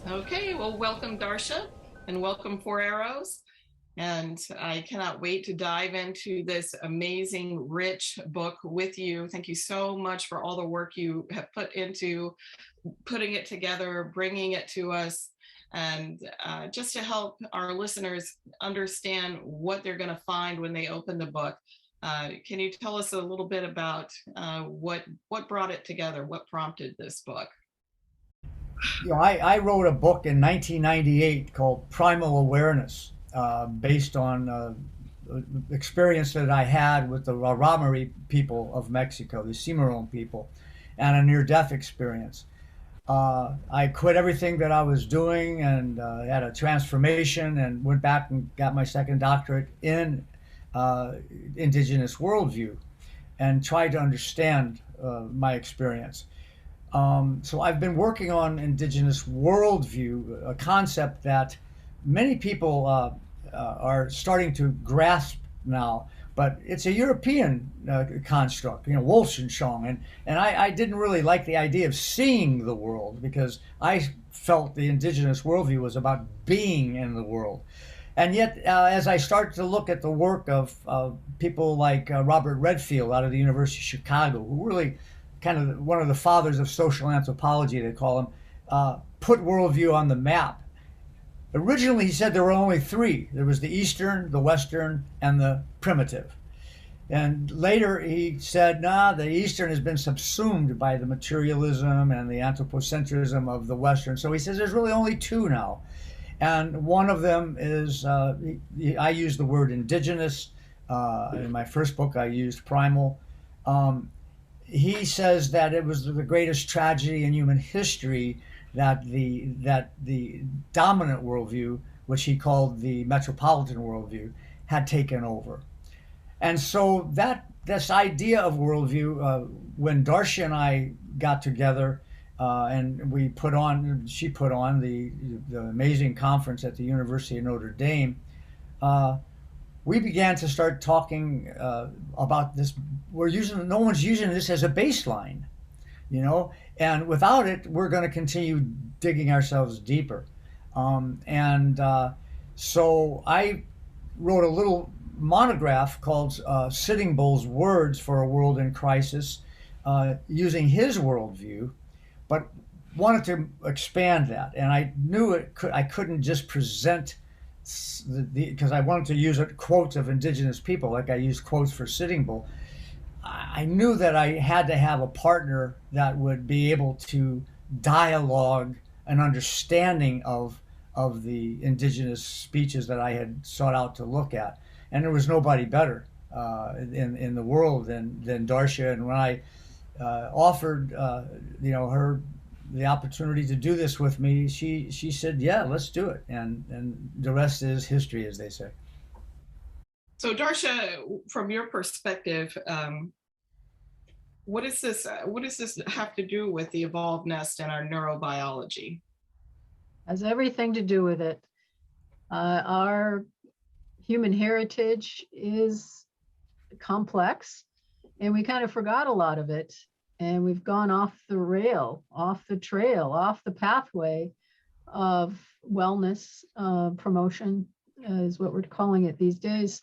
Okay, well, welcome, Darcia, and welcome, Four Arrows. And I cannot wait to dive into this amazing, rich book with you. Thank you so much for all the work you have put into putting it together, bringing it to us, and just to help our listeners understand what they're going to find when they open the book. Can you tell us a little bit about what brought it together? What prompted this book? I wrote a book in 1998 called Primal Awareness, based on experience that I had with the Raramuri people of Mexico, the Cimarron people, and a near-death experience. I quit everything that I was doing and had a transformation and went back and got my second doctorate in uh, Indigenous worldview and tried to understand my experience. So I've been working on Indigenous worldview, a concept that many people are starting to grasp now, but it's a European construct, Wolfenschong, and I didn't really like the idea of seeing the world because I felt the Indigenous worldview was about being in the world. And yet, as I start to look at the work of people like Robert Redfield out of the University of Chicago, who really kind of one of the fathers of social anthropology, they call him, put worldview on the map. Originally, he said there were only three. There was the Eastern, the Western, and the primitive. And later he said, nah, the Eastern has been subsumed by the materialism and the anthropocentrism of the Western. So he says there's really only two now. And one of them is, I use the word indigenous. In my first book, I used primal. Um, he says that it was the greatest tragedy in human history that the dominant worldview, which he called the metropolitan worldview, had taken over. And so that this idea of worldview, when Darcia and I got together, and she put on the amazing conference at the University of Notre Dame. Uh, we began to start talking about this. No one's using this as a baseline, and without it, we're going to continue digging ourselves deeper. And so I wrote a little monograph called Sitting Bull's Words for a World in Crisis, using his worldview, but wanted to expand that. And I knew I couldn't just present because I wanted to use quotes of indigenous people, like I used quotes for Sitting Bull. I knew that I had to have a partner that would be able to dialogue an understanding of the indigenous speeches that I had sought out to look at, and there was nobody better in the world than Darcia. And when I offered her the opportunity to do this with me, she said, "Yeah, let's do it," and the rest is history, as they say. So, Darcia, from your perspective, what does this have to do with the evolved nest and our neurobiology? Has everything to do with it. Our human heritage is complex, and we kind of forgot a lot of it. And we've gone off the rail, off the trail, off the pathway of wellness promotion, is what we're calling it these days.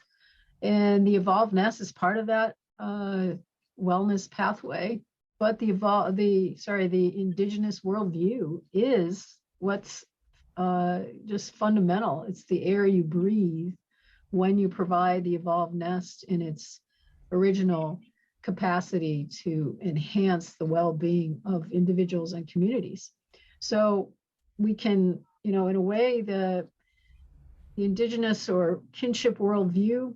And the evolved nest is part of that wellness pathway. But the indigenous worldview is what's just fundamental. It's the air you breathe when you provide the evolved nest in its original capacity to enhance the well-being of individuals and communities. So we can, in a way, the indigenous or kinship worldview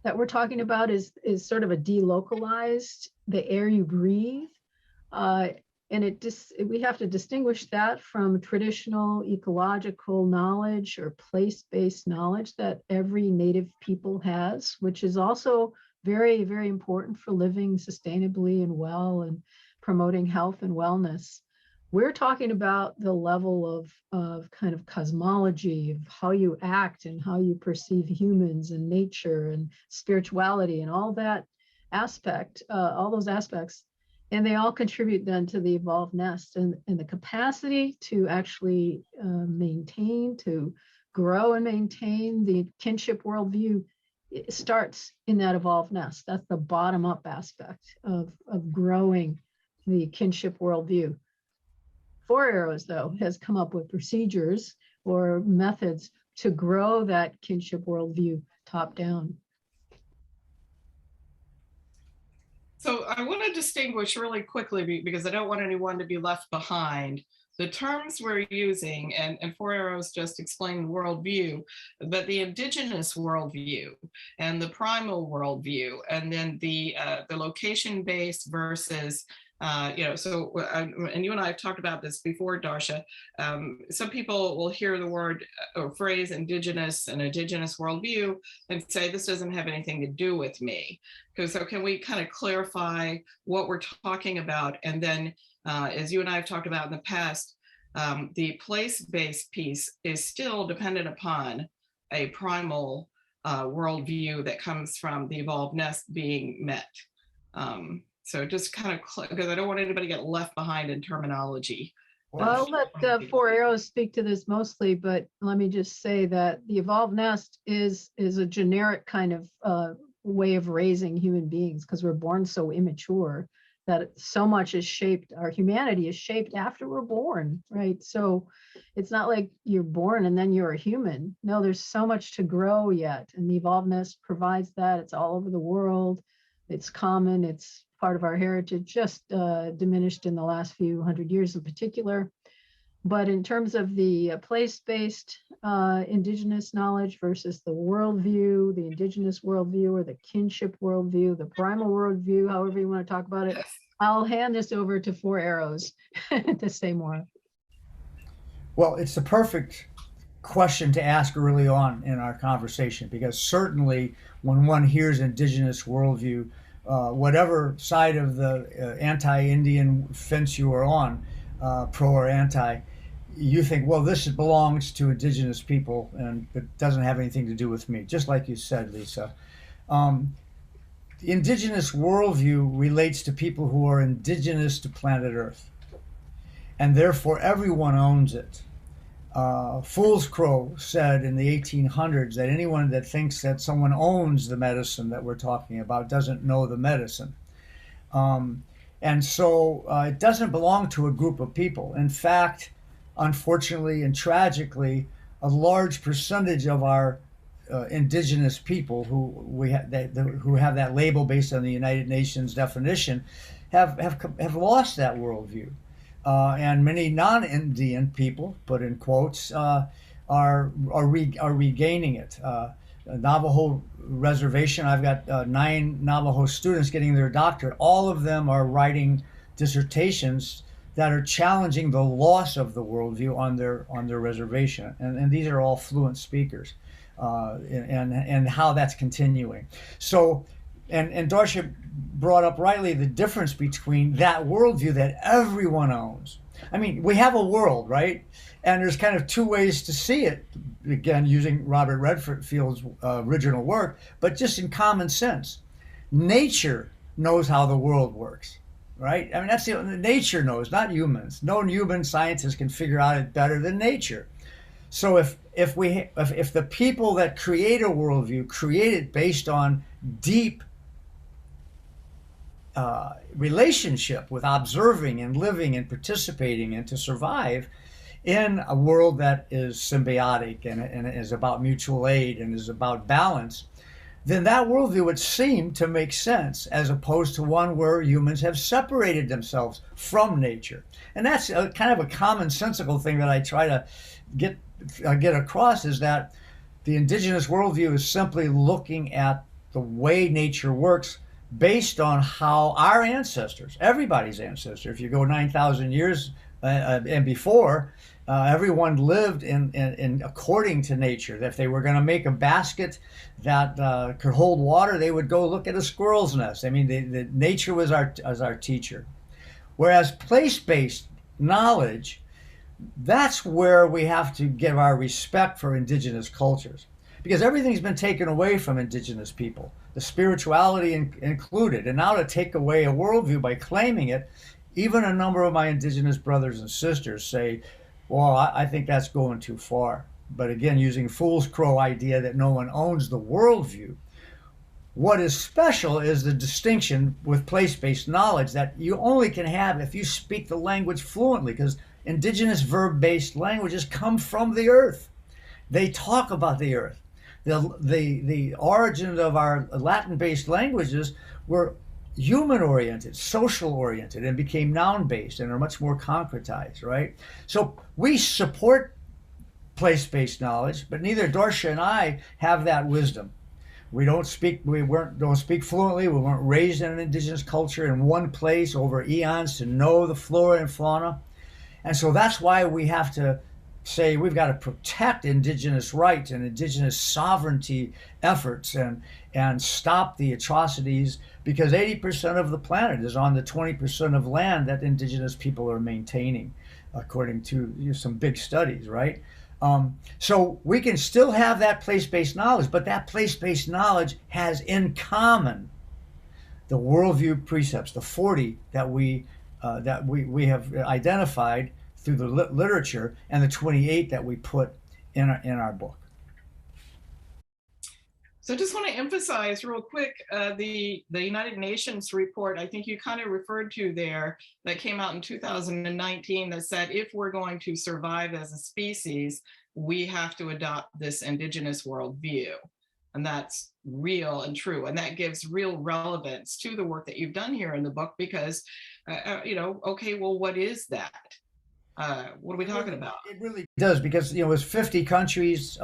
that we're talking about is sort of a delocalized, the air you breathe. And we have to distinguish that from traditional ecological knowledge or place-based knowledge that every native people has, which is also very, very important for living sustainably and well and promoting health and wellness. We're talking about the level of kind of cosmology, of how you act and how you perceive humans and nature and spirituality and all that aspect, all those aspects. And they all contribute then to the evolved nest, and the capacity to actually maintain, to grow and maintain the kinship worldview. It starts in that evolved nest. That's the bottom up aspect of growing the kinship worldview. Four Arrows, though, has come up with procedures or methods to grow that kinship worldview top down. So I want to distinguish really quickly, because I don't want anyone to be left behind, the terms we're using, and Four Arrows just explained worldview, but the indigenous worldview and the primal worldview, and then the location-based versus and you and I have talked about this before, Darcia. Some people will hear the word or phrase indigenous and indigenous worldview and say, this doesn't have anything to do with me. So can we kind of clarify what we're talking about? And then, as you and I have talked about in the past, the place-based piece is still dependent upon a primal worldview that comes from the evolved nest being met. So just kind of, because I don't want anybody to get left behind in terminology. Well, I'll let Four Arrows speak to this mostly, but let me just say that the evolved nest is a generic kind of way of raising human beings, because we're born so immature that so much is shaped, our humanity is shaped after we're born, right? So it's not like you're born and then you're a human. No, there's so much to grow yet. And the evolved nest provides that. It's all over the world. It's common. It's part of our heritage, just diminished in the last few hundred years in particular. But in terms of the place-based indigenous knowledge versus the worldview, the indigenous worldview or the kinship worldview, the primal worldview, however you want to talk about it, I'll hand this over to Four Arrows to say more. Well, it's the perfect question to ask early on in our conversation, because certainly when one hears indigenous worldview, whatever side of the anti-Indian fence you are on, pro or anti, you think, well, this belongs to indigenous people and it doesn't have anything to do with me, just like you said, Lisa. The indigenous worldview relates to people who are indigenous to planet Earth, and therefore everyone owns it. Fool's Crow said in the 1800s that anyone that thinks that someone owns the medicine that we're talking about doesn't know the medicine. And so it doesn't belong to a group of people. In fact, unfortunately and tragically, a large percentage of our indigenous people who have that label based on the United Nations definition have lost that worldview. And many non-Indian people, put in quotes, are regaining it. Navajo reservation, I've got 9 Navajo students getting their doctorate. All of them are writing dissertations that are challenging the loss of the worldview on their reservation, and these are all fluent speakers, and how that's continuing. So. And Darcia brought up rightly the difference between that worldview that everyone owns. I mean, we have a world, right? And there's kind of 2 ways to see it, again, using Robert Redfield's original work, but just in common sense. Nature knows how the world works, right? I mean, that's nature knows, not humans. No human scientist can figure out it better than nature. So if the people that create a worldview create it based on deep relationship with observing and living and participating and to survive in a world that is symbiotic and is about mutual aid and is about balance, then that worldview would seem to make sense, as opposed to one where humans have separated themselves from nature. And that's kind of a commonsensical thing that I try to get across, is that the indigenous worldview is simply looking at the way nature works based on how our ancestors, everybody's ancestor, if you go 9,000 years and before, everyone lived in according to nature. That if they were going to make a basket that could hold water, they would go look at a squirrel's nest. I mean, the nature was our teacher. Whereas place-based knowledge, that's where we have to give our respect for indigenous cultures, because everything's been taken away from indigenous people. the spirituality included. And now to take away a worldview by claiming it, even a number of my indigenous brothers and sisters say, well, I think that's going too far. But again, using fool's crow idea that no one owns the worldview. What is special is the distinction with place-based knowledge that you only can have if you speak the language fluently, because indigenous verb-based languages come from the earth. They talk about the earth. The origins of our Latin-based languages were human-oriented, social-oriented, and became noun-based and are much more concretized, right? So we support place-based knowledge, but neither Darcia and I have that wisdom. We don't speak fluently. We weren't raised in an indigenous culture in one place over eons to know the flora and fauna. And so that's why we have to say we've got to protect indigenous rights and indigenous sovereignty efforts and stop the atrocities, because 80% of the planet is on the 20% of land that indigenous people are maintaining, according to some big studies, right? So we can still have that place-based knowledge, but that place-based knowledge has in common the worldview precepts, the 40 that we have identified through the literature, and the 28 that we put in our book. So just want to emphasize real quick, the United Nations report, I think you kind of referred to there, that came out in 2019 that said, if we're going to survive as a species, we have to adopt this indigenous worldview. And that's real and true. And that gives real relevance to the work that you've done here in the book, because, okay, well, what is that? What are we talking about? It really does, because it's 50 countries,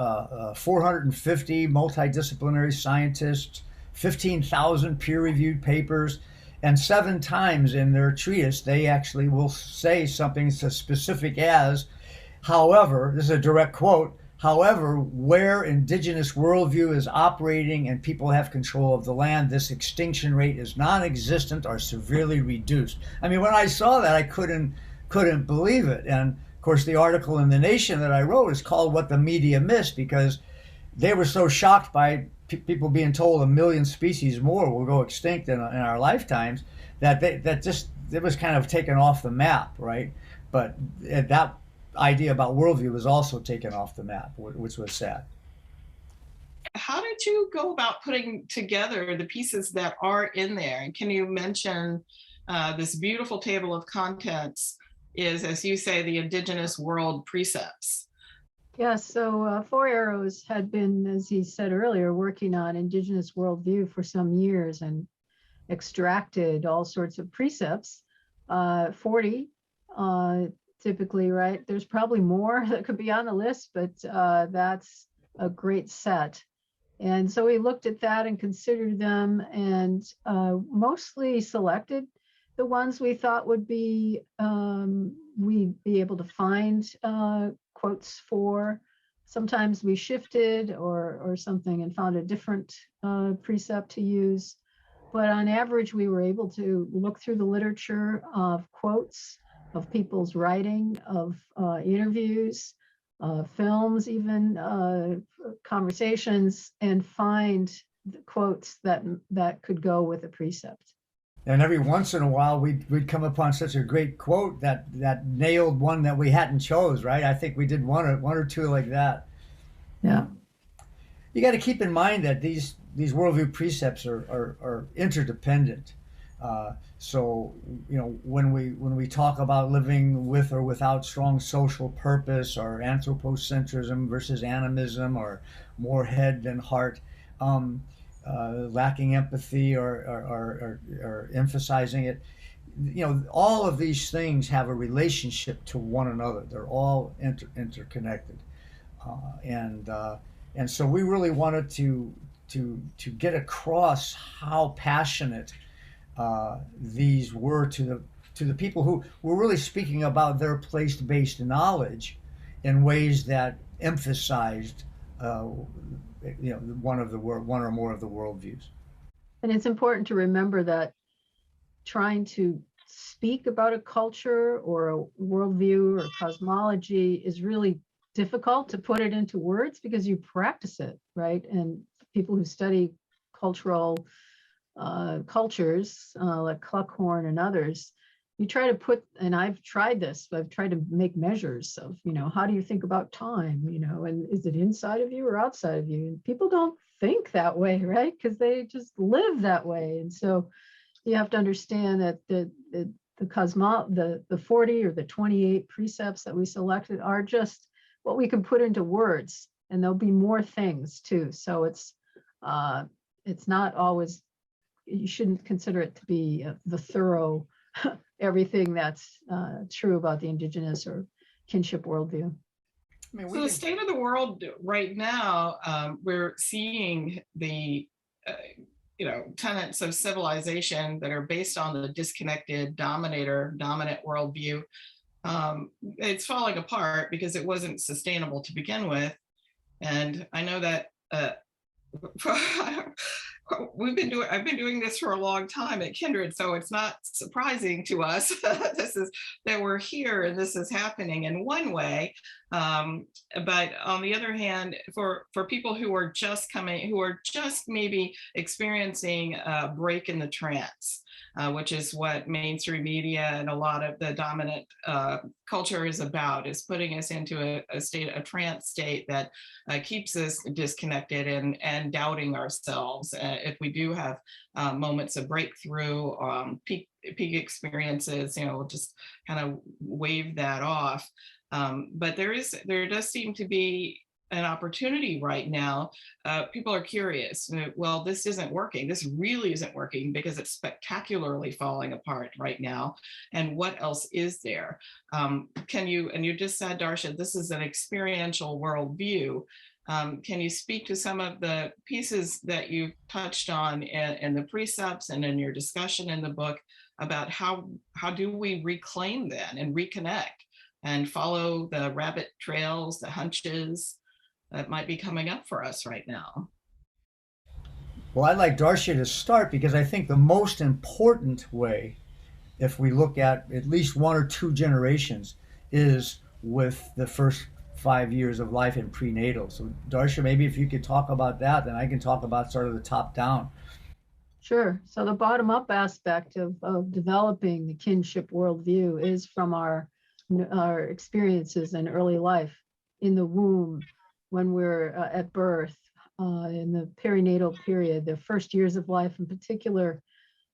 450 multidisciplinary scientists, 15,000 peer-reviewed papers, and 7 times in their treatise they actually will say something so specific as, however, this is a direct quote, however, where indigenous worldview is operating and people have control of the land, this extinction rate is non-existent or severely reduced. I mean, when I saw that, I couldn't believe it. And of course, the article in The Nation that I wrote is called "What the Media Missed," because they were so shocked by people being told 1 million species more will go extinct in our lifetimes that it was kind of taken off the map, right? But that idea about worldview was also taken off the map, which was sad. How did you go about putting together the pieces that are in there? And can you mention this beautiful table of contents is, as you say, the Indigenous World Precepts? Yes, so Four Arrows had been, as he said earlier, working on Indigenous worldview for some years and extracted all sorts of precepts, 40 typically, right? There's probably more that could be on the list, but that's a great set. And so we looked at that and considered them, and mostly selected the ones we thought would be, we'd be able to find quotes for. Sometimes we shifted or something and found a different precept to use. But on average, we were able to look through the literature of quotes, of people's writing, of interviews, films, even conversations, and find the quotes that could go with a precept. And every once in a while, we'd come upon such a great quote that nailed one that we hadn't chose, right? I think we did one or two like that. Yeah. You got to keep in mind that these worldview precepts are interdependent. So when we talk about living with or without strong social purpose, or anthropocentrism versus animism, or more head than heart, lacking empathy or emphasizing it, all of these things have a relationship to one another. They're all interconnected, and so we really wanted to get across how passionate these were to the people who were really speaking about their place-based knowledge in ways that emphasized one or more of the worldviews. And it's important to remember that trying to speak about a culture or a worldview or cosmology is really difficult to put it into words, because you practice it, right? And people who study cultural cultures like Cluckhorn and others, you try to put, and I've tried this, I've tried to make measures of, how do you think about time, and is it inside of you or outside of you? And people don't think that way, right? Because they just live that way. And so you have to understand that the 40 or the 28 precepts that we selected are just what we can put into words, and there'll be more things too. So it's not always, you shouldn't consider it to be the thorough everything that's true about the Indigenous or kinship worldview. So the state of the world right now, we're seeing the tenets of civilization that are based on the disconnected dominant worldview. It's falling apart because it wasn't sustainable to begin with. And I know that I've been doing this for a long time at Kindred, so it's not surprising to us that we're here and this is happening in one way. But on the other hand, for people who are just maybe experiencing a break in the trance, which is what mainstream media and a lot of the dominant culture is about, is putting us into a trance state that keeps us disconnected and doubting ourselves. If we do have moments of breakthrough, peak experiences, we'll just kind of wave that off. But there does seem to be an opportunity right now. People are curious. Well, this isn't working. This really isn't working because it's spectacularly falling apart right now. And what else is there? And you just said, Darcia, this is an experiential worldview. Can you speak to some of the pieces that you touched on in the precepts and in your discussion in the book about how do we reclaim then and reconnect and follow the rabbit trails, the hunches that might be coming up for us right now? Well, I'd like Darcia to start because I think the most important way, if we look at least one or two generations, is with the first 5 years of life in prenatal. So Darcia, maybe if you could talk about that, then I can talk about sort of the top down. Sure. So the bottom up aspect of developing the kinship worldview is from our experiences in early life, in the womb, when we're at birth, in the perinatal period, the first years of life in particular,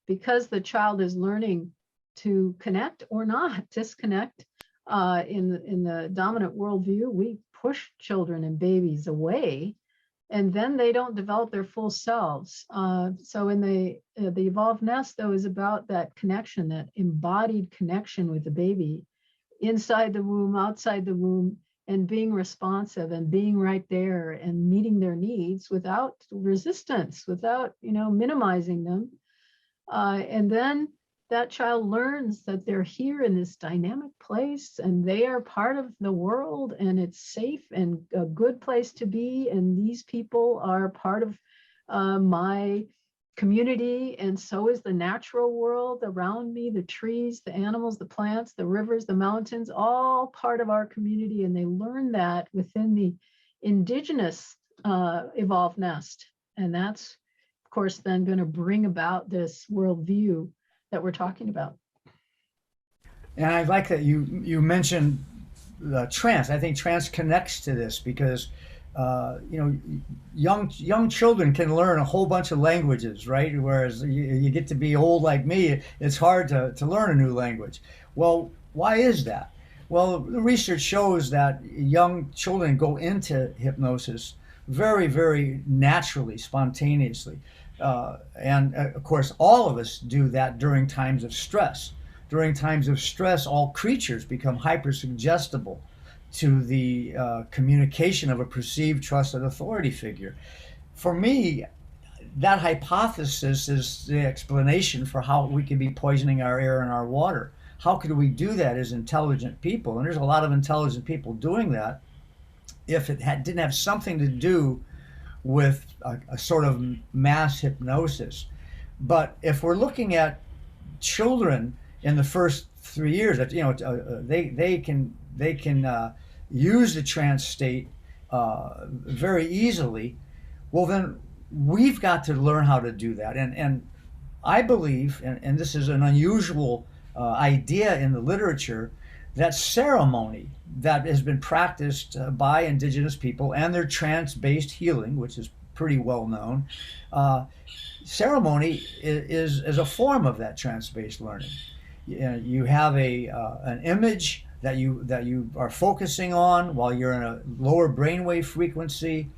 because the child is learning to connect or not disconnect. In the dominant worldview, we push children and babies away, and then they don't develop their full selves. So in the evolved nest, though, is about that connection, that embodied connection with the baby, inside the womb, outside the womb, and being responsive and being right there and meeting their needs without resistance, without minimizing them. And then that child learns that they're here in this dynamic place and they are part of the world, and it's safe and a good place to be. And these people are part of my community, and so is the natural world around me, the trees, the animals, the plants, the rivers, the mountains, all part of our community. And they learn that within the indigenous evolved nest. And that's, of course, then going to bring about this worldview that we're talking about. And I like that you mentioned the trance. I think trance connects to this because young children can learn a whole bunch of languages, right? Whereas you get to be old like me, it's hard to learn a new language. Well, why is that? Well, the research shows that young children go into hypnosis very, very naturally, spontaneously. And of course, all of us do that during times of stress. During times of stress, all creatures become hypersuggestible to the communication of a perceived trusted authority figure. For me, that hypothesis is the explanation for how we could be poisoning our air and our water. How could we do that as intelligent people? And there's a lot of intelligent people doing that. If it didn't have something to do with a sort of mass hypnosis. But if we're looking at children in the first 3 years, they can use the trance state very easily. Well, then we've got to learn how to do that. And I believe, and this is an unusual idea in the literature, that ceremony that has been practiced by Indigenous people and their trance-based healing, which is pretty well known, ceremony is a form of that trance-based learning. You have an image that you are focusing on while you're in a lower brainwave frequency,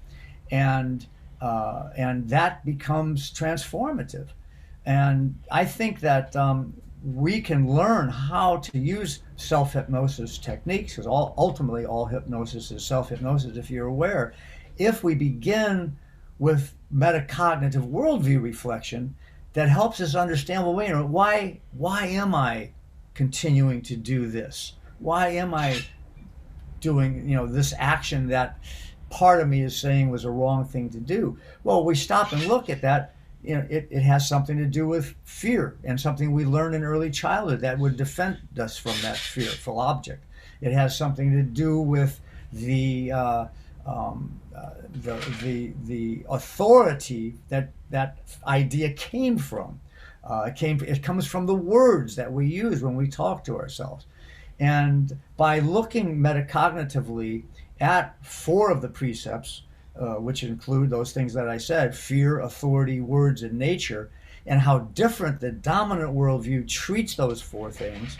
and that becomes transformative. And I think that we can learn how to use self-hypnosis techniques, because ultimately all hypnosis is self-hypnosis, if you're aware, if we begin with metacognitive worldview reflection that helps us understand, well, wait a minute, why am I continuing to do this? Why am I doing, this action that part of me is saying was a wrong thing to do? Well, we stop and look at that. It has something to do with fear, and something we learn in early childhood that would defend us from that fearful object. It has something to do with the authority that idea came from. It comes from the words that we use when we talk to ourselves. And by looking metacognitively at 4 of the precepts, which include those things that I said: fear, authority, words, and nature, and how different the dominant worldview treats those 4 things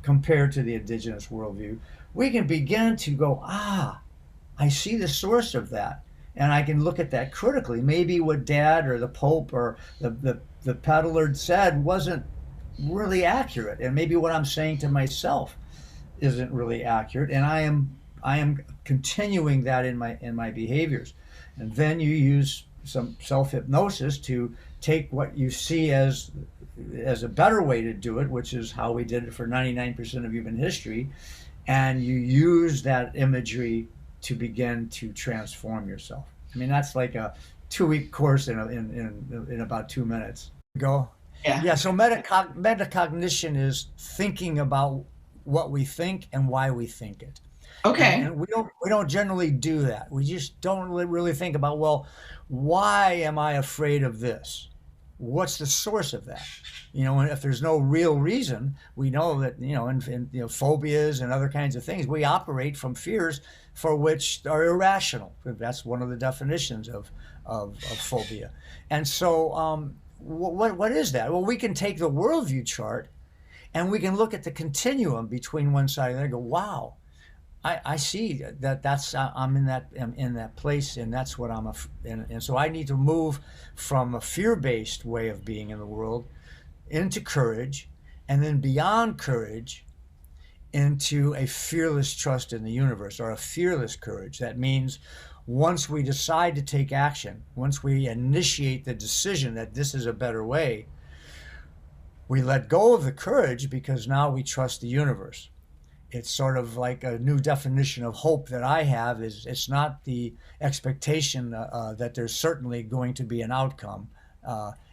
compared to the Indigenous worldview, we can begin to go, I see the source of that, and I can look at that critically. Maybe what Dad or the Pope or the peddler said wasn't really accurate, and maybe what I'm saying to myself isn't really accurate, and I am continuing that in my behaviors. And then you use some self-hypnosis to take what you see as a better way to do it, which is how we did it for 99% of human history, and you use that imagery to begin to transform yourself. I mean, that's like a 2-week course in about 2 minutes. Go. Yeah. So metacognition is thinking about what we think and why we think it. Okay. And we don't generally do that. We just don't really think about, well, why am I afraid of this? What's the source of that? And if there's no real reason, we know that, in phobias and other kinds of things, we operate from fears for which are irrational. That's one of the definitions of phobia. And so what is that? Well, we can take the worldview chart and we can look at the continuum between one side and the other and go, wow, I see that's I'm in that place, and that's what and so I need to move from a fear-based way of being in the world into courage, and then beyond courage into a fearless trust in the universe, or a fearless courage. That means once we decide to take action, once we initiate the decision that this is a better way, we let go of the courage, because now we trust the universe. It's sort of like a new definition of hope that I have. Is it's not the expectation that there's certainly going to be an outcome.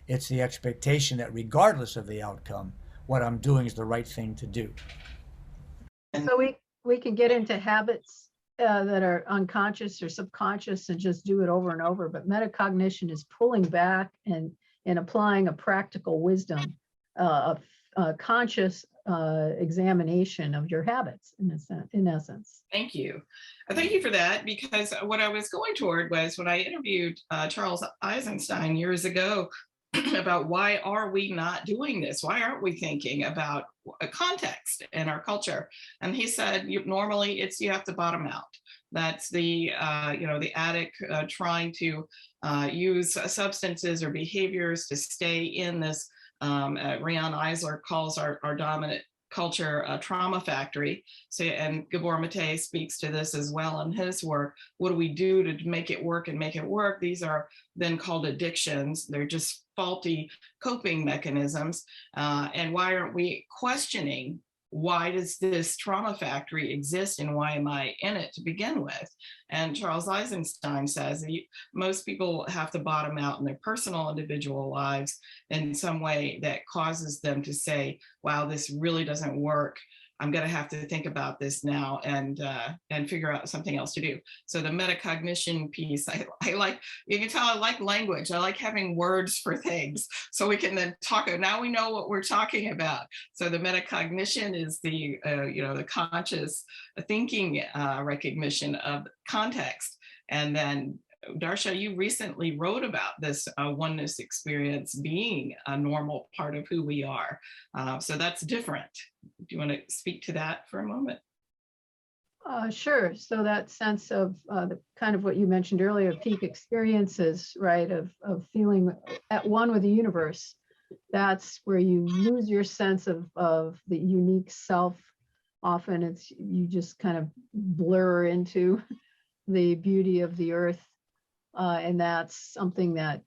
It's the expectation that regardless of the outcome, what I'm doing is the right thing to do. So we can get into habits that are unconscious or subconscious and just do it over and over. But metacognition is pulling back and applying a practical wisdom, a conscious examination of your habits, in essence. Thank you. Thank you for that, because what I was going toward was when I interviewed Charles Eisenstein years ago about why are we not doing this? Why aren't we thinking about a context in our culture? And he said, normally you have to bottom out. That's the addict trying to use substances or behaviors to stay in this. Rian Eisler calls our dominant culture a trauma factory. So, and Gabor Mate speaks to this as well in his work. What do we do to make it work and make it work? These are then called addictions. They're just faulty coping mechanisms. And why aren't we questioning, why does this trauma factory exist and why am I in it to begin with? And Charles Eisenstein says that most people have to bottom out in their personal individual lives in some way that causes them to say, wow, this really doesn't work. I'm going to have to think about this now and figure out something else to do. So the metacognition piece, I like, you can tell I like language. I like having words for things so we can then talk. Now we know what we're talking about. So the metacognition is the, the conscious thinking recognition of context. And then Darcia, you recently wrote about this oneness experience being a normal part of who we are. So that's different. Do you want to speak to that for a moment? Sure. So that sense of the kind of what you mentioned earlier, peak experiences, right, of feeling at one with the universe. That's where you lose your sense of the unique self. Often it's, you just kind of blur into the beauty of the earth. And that's something that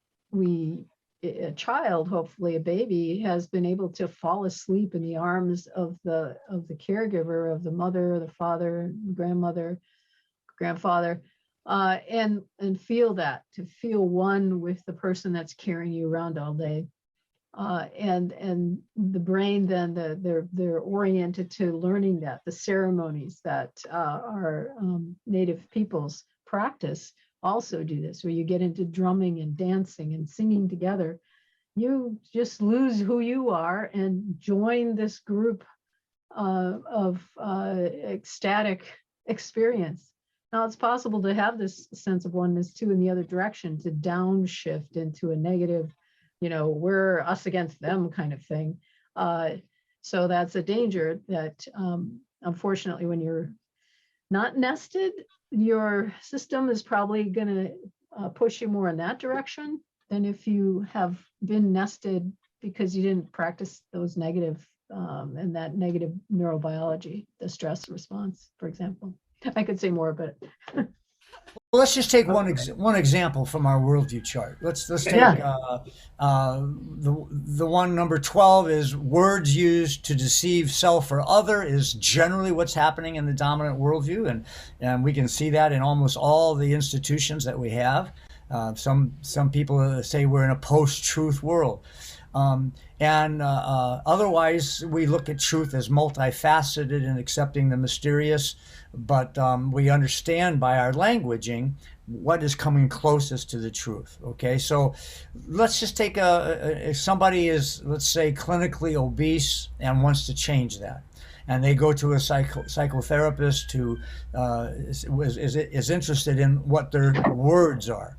a child, hopefully a baby, has been able to fall asleep in the arms of the caregiver, of the mother, the father, grandmother, grandfather, and feel that, to feel one with the person that's carrying you around all day. And the brain then, they're oriented to learning that, the ceremonies that our Native peoples practice also do this, where you get into drumming and dancing and singing together. You just lose who you are and join this group of ecstatic experience. Now, it's possible to have this sense of oneness too in the other direction, to downshift into a negative, we're us against them kind of thing. So that's a danger that, unfortunately, when you're not nested, your system is probably going to push you more in that direction than if you have been nested because you didn't practice those negative and that negative neurobiology, the stress response, for example. I could say more, but well, let's just take one example from our worldview chart. Let's take the one number 12 is words used to deceive self or other is generally what's happening in the dominant worldview, and we can see that in almost all the institutions that we have. Some people say we're in a post-truth world. Otherwise, we look at truth as multifaceted and accepting the mysterious, but we understand by our languaging what is coming closest to the truth. Okay, so let's just take if somebody is, let's say, clinically obese and wants to change that, and they go to a psychotherapist who is interested in what their words are.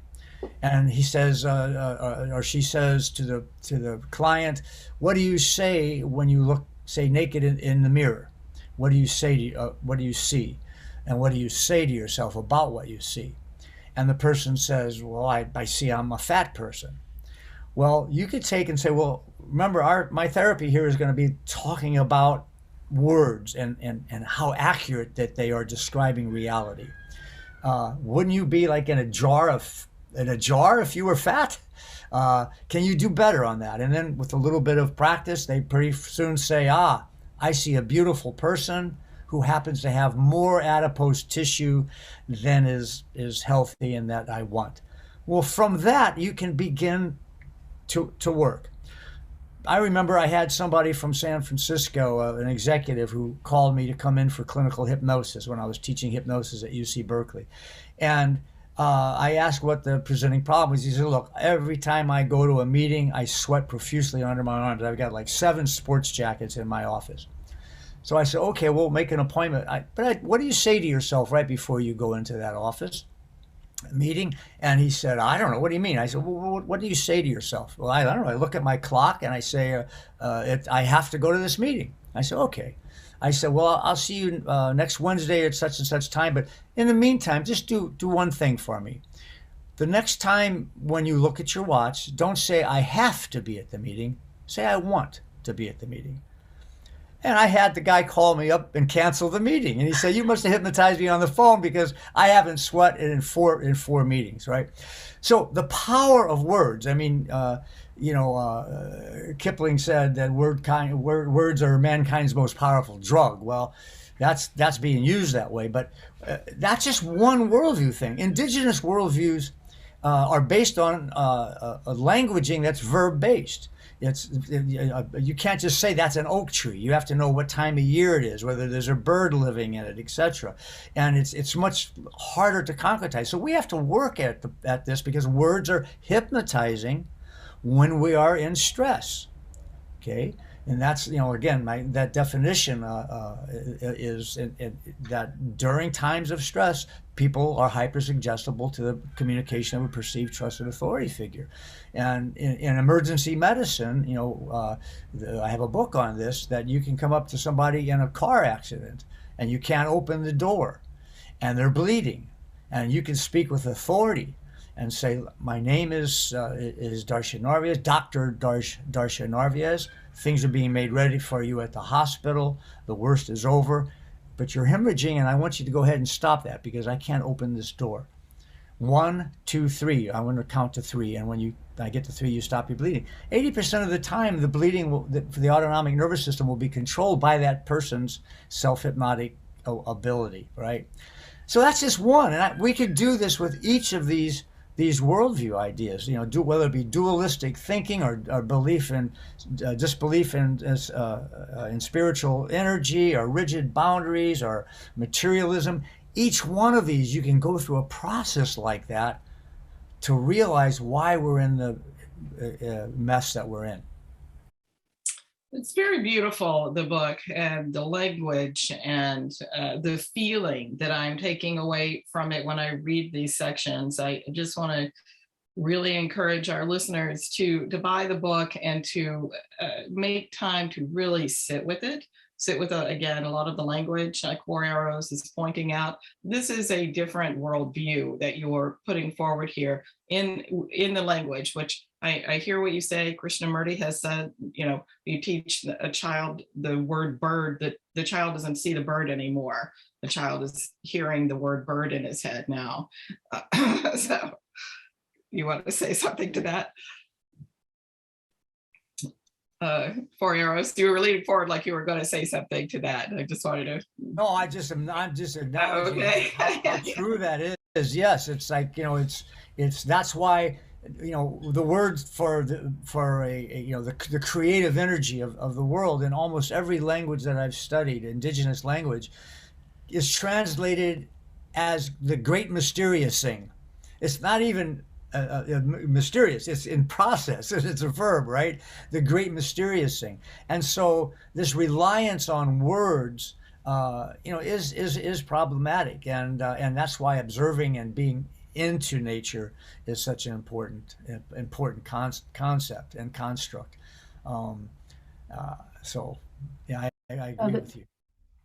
And he says, or she says to the client, "What do you say when you look, say, naked in the mirror? What do you say? What do you see? And what do you say to yourself about what you see?" And the person says, "Well, I see I'm a fat person." Well, you could take and say, "Well, remember, my therapy here is going to be talking about words and how accurate that they are describing reality. Wouldn't you be like in a jar if you were fat? Can you do better on that?" And then with a little bit of practice, they pretty soon say, "I see a beautiful person who happens to have more adipose tissue than is healthy and that I want." Well, from that, you can begin to work. I remember I had somebody from San Francisco, an executive, who called me to come in for clinical hypnosis when I was teaching hypnosis at UC Berkeley. And I asked what the presenting problem was. He said, "Look, every time I go to a meeting, I sweat profusely under my arms. I've got like 7 sports jackets in my office." So I said, "Okay, we'll make an appointment. What do you say to yourself right before you go into that office meeting?" And he said, "I don't know. What do you mean?" I said, "Well, what do you say to yourself?" "Well, I don't know. I look at my clock and I say, I have to go to this meeting." I said, "Okay." I said, "Well, I'll see you next Wednesday at such and such time. But in the meantime, just do one thing for me. The next time when you look at your watch, don't say I have to be at the meeting. Say I want to be at the meeting." And I had the guy call me up and cancel the meeting. And he said, "You must have hypnotized me on the phone because I haven't sweated in four meetings," right? So the power of words. I mean, Kipling said that words are mankind's most powerful drug. Well, that's being used that way, but that's just one worldview thing. Indigenous worldviews are based on a languaging that's verb-based. You can't just say that's an oak tree. You have to know what time of year it is, whether there's a bird living in it, etc. And it's much harder to concretize. So we have to work at this, because words are hypnotizing when we are in stress. Okay, and that's, again, that definition is that during times of stress, people are hypersuggestible to the communication of a perceived trusted authority figure. And in emergency medicine, I have a book on this, that you can come up to somebody in a car accident and you can't open the door and they're bleeding, and you can speak with authority and say, my name is Darcia Narvaez, Dr. Darcia Narvaez. Things are being made ready for you at the hospital. The worst is over, but you're hemorrhaging, and I want you to go ahead and stop that because I can't open this door. 1, 2, 3. I'm going to count to 3, and when I get to 3, you stop your bleeding. 80% of the time, the bleeding for the autonomic nervous system will be controlled by that person's self-hypnotic ability, right? So that's just one, and we could do this with each of these worldview ideas, whether it be dualistic thinking or belief in disbelief in spiritual energy, or rigid boundaries, or materialism. Each one of these, you can go through a process like that to realize why we're in the mess that we're in. It's very beautiful, the book, and the language and the feeling that I'm taking away from it when I read these sections. I just want to really encourage our listeners to buy the book and to make time to really sit with it. Again, a lot of the language, like Four Arrows is pointing out, this is a different worldview that you're putting forward here in the language, which I hear what you say. Krishnamurti has said, you teach a child the word bird, that the child doesn't see the bird anymore. The child is hearing the word bird in his head now. So you want to say something to that? Four Arrows, you were leaning forward like you were going to say something to that. I just wanted to. No, I'm just acknowledging how true that is. Yes, it's like, that's why, the word for the creative energy of the world in almost every language that I've studied, indigenous language, is translated as the great mysterious thing. It's not even mysterious, it's in process. It's a verb, right? The great mysterious thing. And so this reliance on words is problematic, and that's why observing and being into nature is such an important concept and construct. So yeah, I agree with you.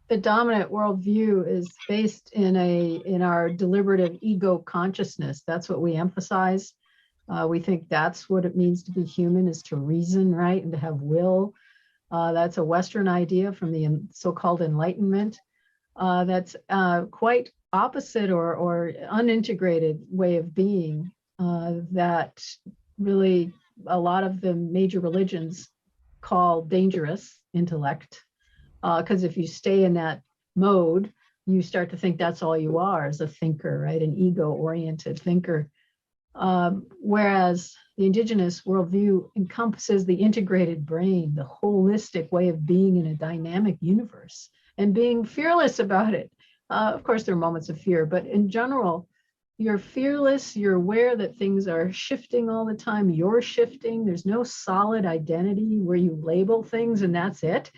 The dominant worldview is based in our deliberative ego consciousness. That's what we emphasize. We think that's what it means to be human, is to reason, right, and to have will. That's a Western idea from the so-called Enlightenment. That's quite opposite or unintegrated way of being that really a lot of the major religions call dangerous intellect. Because if you stay in that mode, you start to think that's all you are as a thinker, right? An ego-oriented thinker. Whereas the indigenous worldview encompasses the integrated brain, the holistic way of being in a dynamic universe, and being fearless about it. Of course, there are moments of fear, but in general, you're fearless. You're aware that things are shifting all the time. You're shifting. There's no solid identity where you label things and that's it.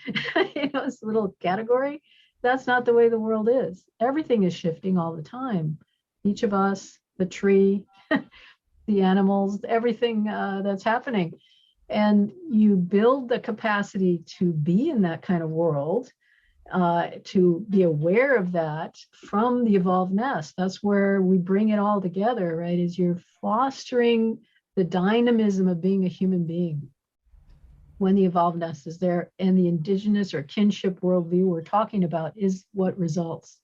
It's a little category. That's not the way the world is. Everything is shifting all the time. Each of us, the tree, the animals, everything that's happening. And you build the capacity to be in that kind of world, to be aware of that from the evolved nest. That's where we bring it all together, right? Is you're fostering the dynamism of being a human being when the evolved nest is there, and the indigenous or kinship worldview we're talking about is what results.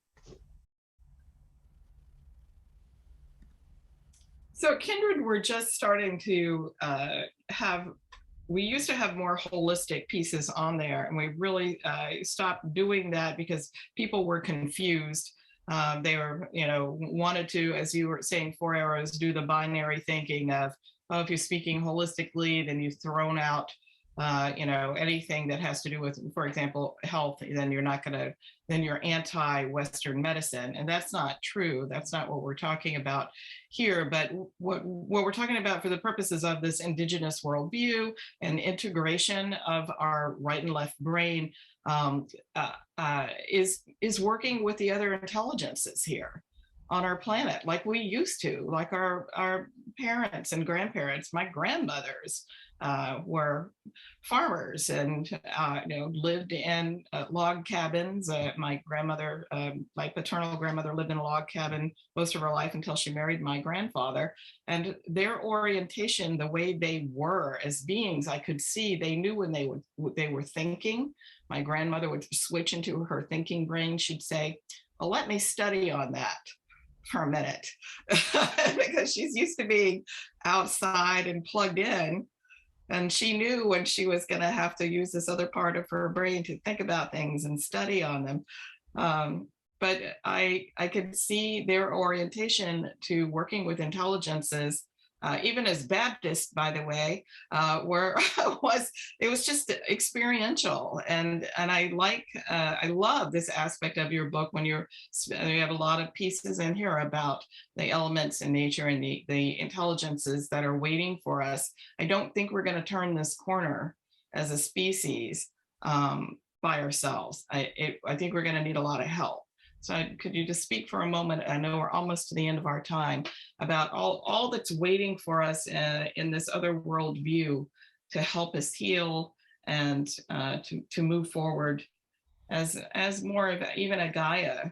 So Kindred, we're just starting to we used to have more holistic pieces on there, and we really stopped doing that because people were confused. They were, wanted to, as you were saying, Four Arrows, do the binary thinking of, oh, if you're speaking holistically, then you've thrown out anything that has to do with, for example, health, then you're anti-Western medicine. And that's not true. That's not what we're talking about here. But what we're talking about for the purposes of this Indigenous worldview and integration of our right and left brain is working with the other intelligences here on our planet, like we used to, like our parents and grandparents. My grandmothers were farmers and lived in log cabins. My paternal grandmother lived in a log cabin most of her life until she married my grandfather. And their orientation, the way they were as beings, I could see they knew when they were thinking. My grandmother would switch into her thinking brain. She'd say, "Well, let me study on that for a minute," because she's used to being outside and plugged in. And she knew when she was going to have to use this other part of her brain to think about things and study on them. But I could see their orientation to working with intelligences, even as Baptists, by the way, it was just experiential. And I love this aspect of your book when you have a lot of pieces in here about the elements in nature and the intelligences that are waiting for us. I don't think we're going to turn this corner as a species by ourselves. I think we're going to need a lot of help. So could you just speak for a moment? I know we're almost to the end of our time, about all that's waiting for us in this other worldview to help us heal and to move forward as more of even a Gaia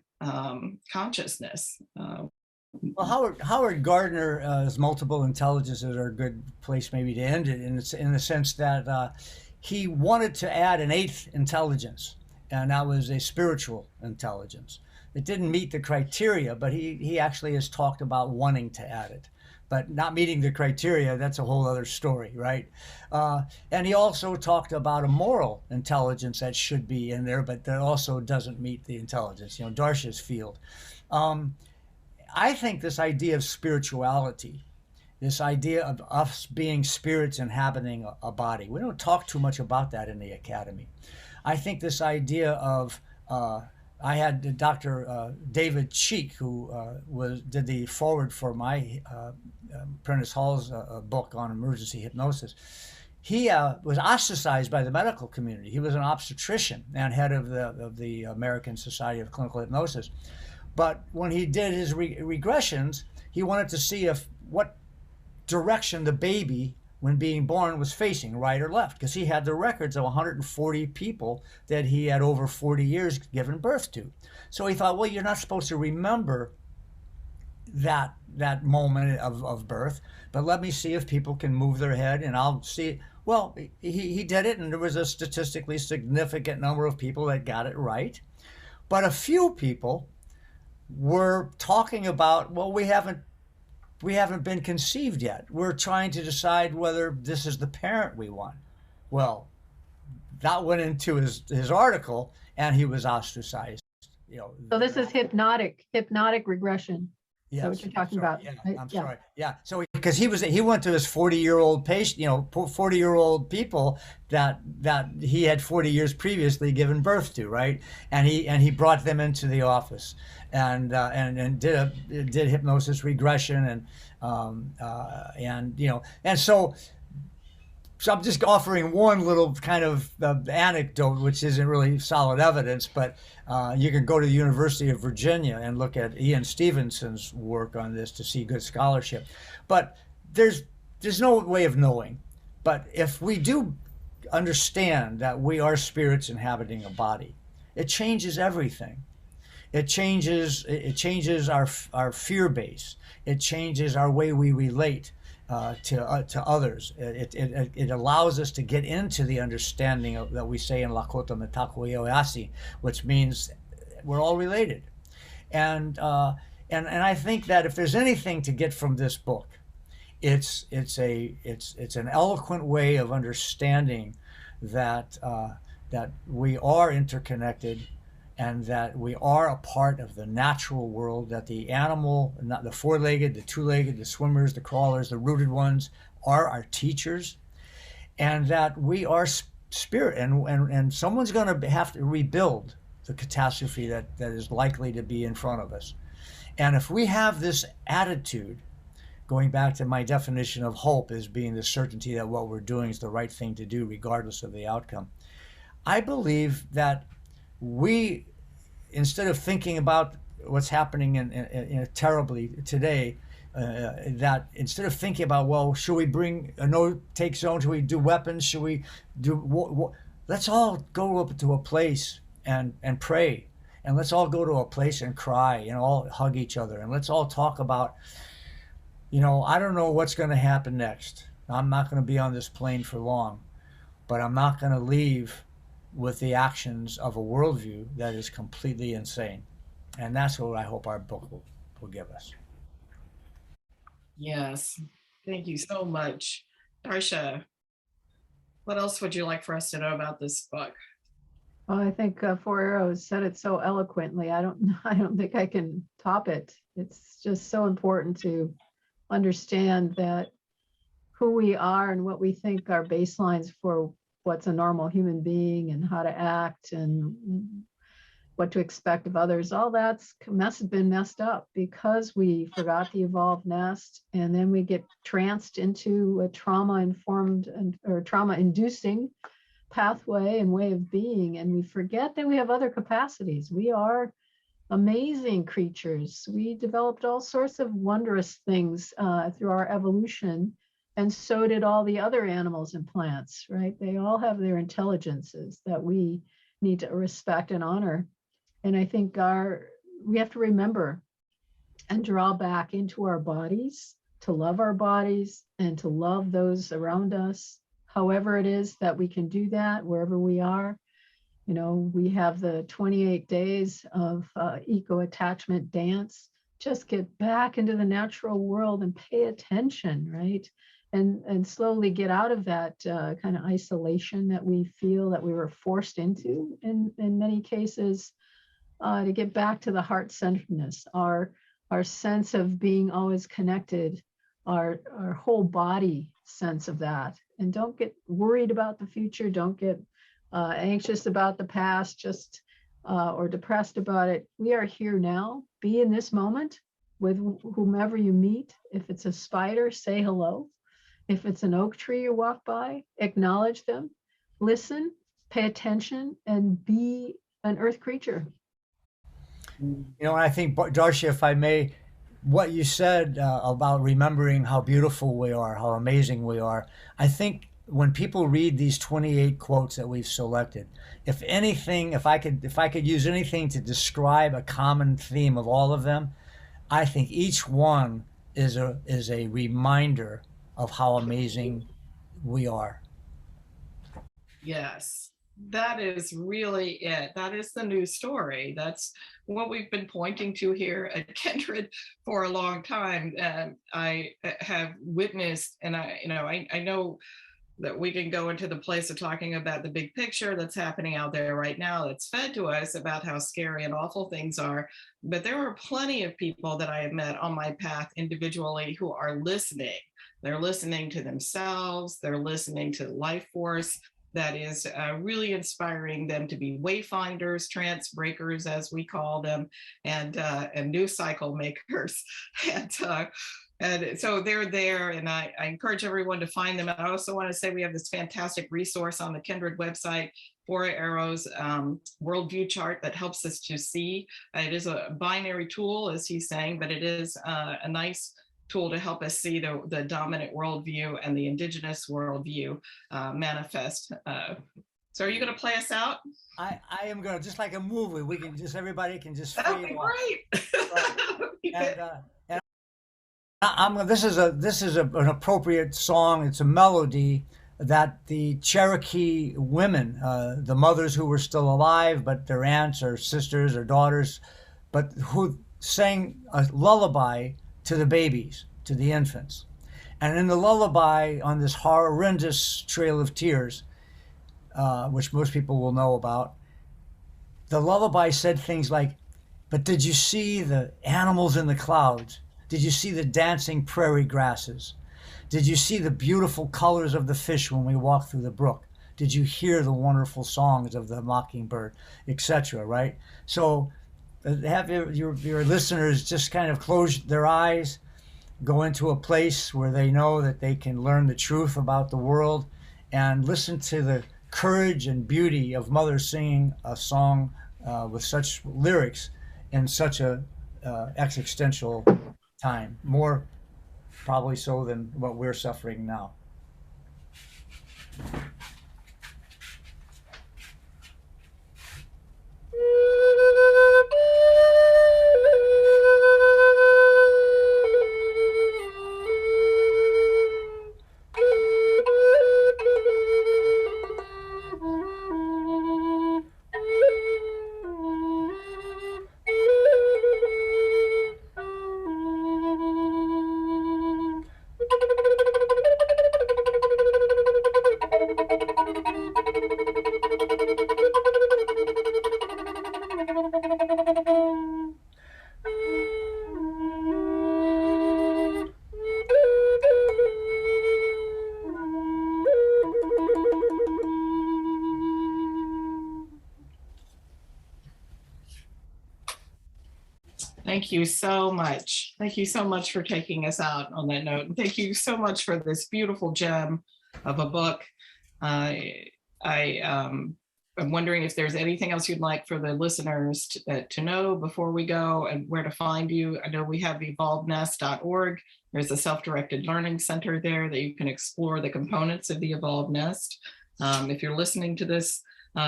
consciousness. Well, Howard Gardner's multiple intelligences are a good place maybe to end it, in the sense that he wanted to add an eighth intelligence, and that was a spiritual intelligence. It didn't meet the criteria, but he actually has talked about wanting to add it. But not meeting the criteria, that's a whole other story, right? And he also talked about a moral intelligence that should be in there, but that also doesn't meet the intelligence, Darcia's field. I think this idea of spirituality, this idea of us being spirits inhabiting a body, we don't talk too much about that in the academy. I think this idea of I had Dr. David Cheek, who did the foreword for my Prentice Hall's book on emergency hypnosis. He was ostracized by the medical community. He was an obstetrician and head of the American Society of Clinical Hypnosis. But when he did his regressions, he wanted to see what direction the baby, when being born, was facing, right or left, because he had the records of 140 people that he had over 40 years given birth to. So he thought, well, you're not supposed to remember that moment of birth, but let me see if people can move their head, and I'll see. Well, he did it, and there was a statistically significant number of people that got it right. But a few people were talking about, well, we haven't been conceived yet. We're trying to decide whether this is the parent we want. Well, that went into his article, and he was ostracized. So this is hypnotic regression. Yes, what you're talking about. Yeah, I'm sorry. Yeah. So because he went to his 40-year-old patient, 40-year-old people that he had 40 years previously given birth to, right? And he brought them into the office and did hypnosis regression and so I'm just offering one little kind of anecdote, which isn't really solid evidence, but you can go to the University of Virginia and look at Ian Stevenson's work on this to see good scholarship. But there's no way of knowing. But if we do understand that we are spirits inhabiting a body, it changes everything. It changes our fear base. It changes our way we relate to others. It allows us to get into the understanding of, that we say in Lakota Metaku Eoyasi, which means we're all related. And I think that if there's anything to get from this book, it's an eloquent way of understanding that we are interconnected, and that we are a part of the natural world, that the animal, not the four-legged, the two-legged, the swimmers, the crawlers, the rooted ones, are our teachers. and that we are spirit, and someone's going to have to rebuild the catastrophe that is likely to be in front of us. And if we have this attitude, going back to my definition of hope as being the certainty that what we're doing is the right thing to do regardless of the outcome, I believe that we, instead of thinking about what's happening in terribly today, that instead of thinking about, well, should we bring a no-take zone? Should we do weapons? Should we do? Let's all go up to a place and pray, and let's all go to a place and cry, and all hug each other, and let's all talk about, I don't know what's going to happen next. I'm not going to be on this plane for long, but I'm not going to leave with the actions of a worldview that is completely insane. And that's what I hope our book will give us. Yes. Thank you so much. Darcia, what else would you like for us to know about this book? Well, I think Four Arrows said it so eloquently. I don't think I can top it. It's just so important to understand that who we are and what we think are baselines for what's a normal human being and how to act and what to expect of others, all that's been messed up because we forgot the evolved nest, and then we get tranced into a trauma-informed or trauma-inducing pathway and way of being, and we forget that we have other capacities. We are amazing creatures. We developed all sorts of wondrous things through our evolution, and so did all the other animals and plants, right? They all have their intelligences that we need to respect and honor. And I think we have to remember and draw back into our bodies, to love our bodies and to love those around us, however it is that we can do that, wherever we are. We have the 28 days of eco-attachment dance. Just get back into the natural world and pay attention, right? And slowly get out of that kind of isolation that we feel that we were forced into in many cases, to get back to the heart-centeredness, our sense of being always connected, our whole body sense of that. And don't get worried about the future. Don't get anxious about the past, just or depressed about it. We are here now. Be in this moment with whomever you meet. If it's a spider, say hello. If it's an oak tree you walk by, acknowledge them, listen, pay attention, and be an earth creature. And I think, Darcia, if I may, what you said about remembering how beautiful we are, how amazing we are, I think when people read these 28 quotes that we've selected, if anything, if I could use anything to describe a common theme of all of them, I think each one is a reminder of how amazing we are. Yes, that is really it. That is the new story. That's what we've been pointing to here at Kindred for a long time. I have witnessed, and I know that we can go into the place of talking about the big picture that's happening out there right now that's fed to us about how scary and awful things are. But there are plenty of people that I have met on my path individually who are listening. They're listening to themselves. They're listening to the life force that is really inspiring them to be wayfinders, trance breakers, as we call them, and new cycle makers. And so they're there, and I encourage everyone to find them. And I also want to say we have this fantastic resource on the Kindred website, Four Arrows worldview chart, that helps us to see. It is a binary tool, as he's saying, but it is a nice tool to help us see the dominant worldview and the indigenous worldview manifest. So are you going to play us out? I am going to, just like a movie, everybody can just That'd be great. This is an appropriate song. It's a melody that the Cherokee women, the mothers who were still alive, but their aunts or sisters or daughters, but who sang a lullaby to the babies, to the infants. And in the lullaby, on this horrendous trail of tears, which most people will know about, the lullaby said things like, "But did you see the animals in the clouds? Did you see the dancing prairie grasses? Did you see the beautiful colors of the fish when we walked through the brook? Did you hear the wonderful songs of the mockingbird, etc.? Right. So have your listeners just kind of close their eyes, go into a place where they know that they can learn the truth about the world, and listen to the courage and beauty of Mother singing a song with such lyrics in such a existential time, more probably so than what we're suffering now. Thank you so much. Thank you so much for taking us out on that note. And thank you so much for this beautiful gem of a book. I'm wondering if there's anything else you'd like for the listeners to know before we go, and where to find you. I know we have evolvednest.org. There's a self-directed learning center there that you can explore the components of the Evolved Nest. If you're listening to this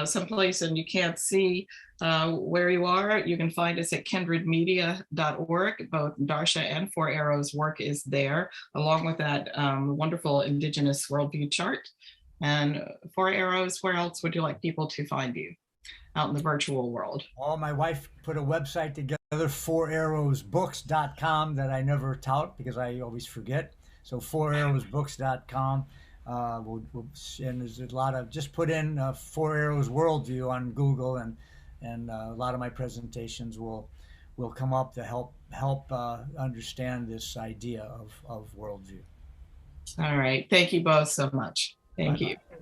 someplace and you can't see where you are, you can find us at kindredmedia.org. Both Darcia and Four Arrows work is there, along with that wonderful Indigenous worldview chart. And Four Arrows, where else would you like people to find you out in the virtual world? Oh, my wife put a website together, fourarrowsbooks.com, that I never tout because I always forget. So fourarrowsbooks.com. And there's a lot of, just put in Four Arrows Worldview on Google, and a lot of my presentations will come up to help understand this idea of worldview. All right. Thank you both so much. Thank Bye-bye. you.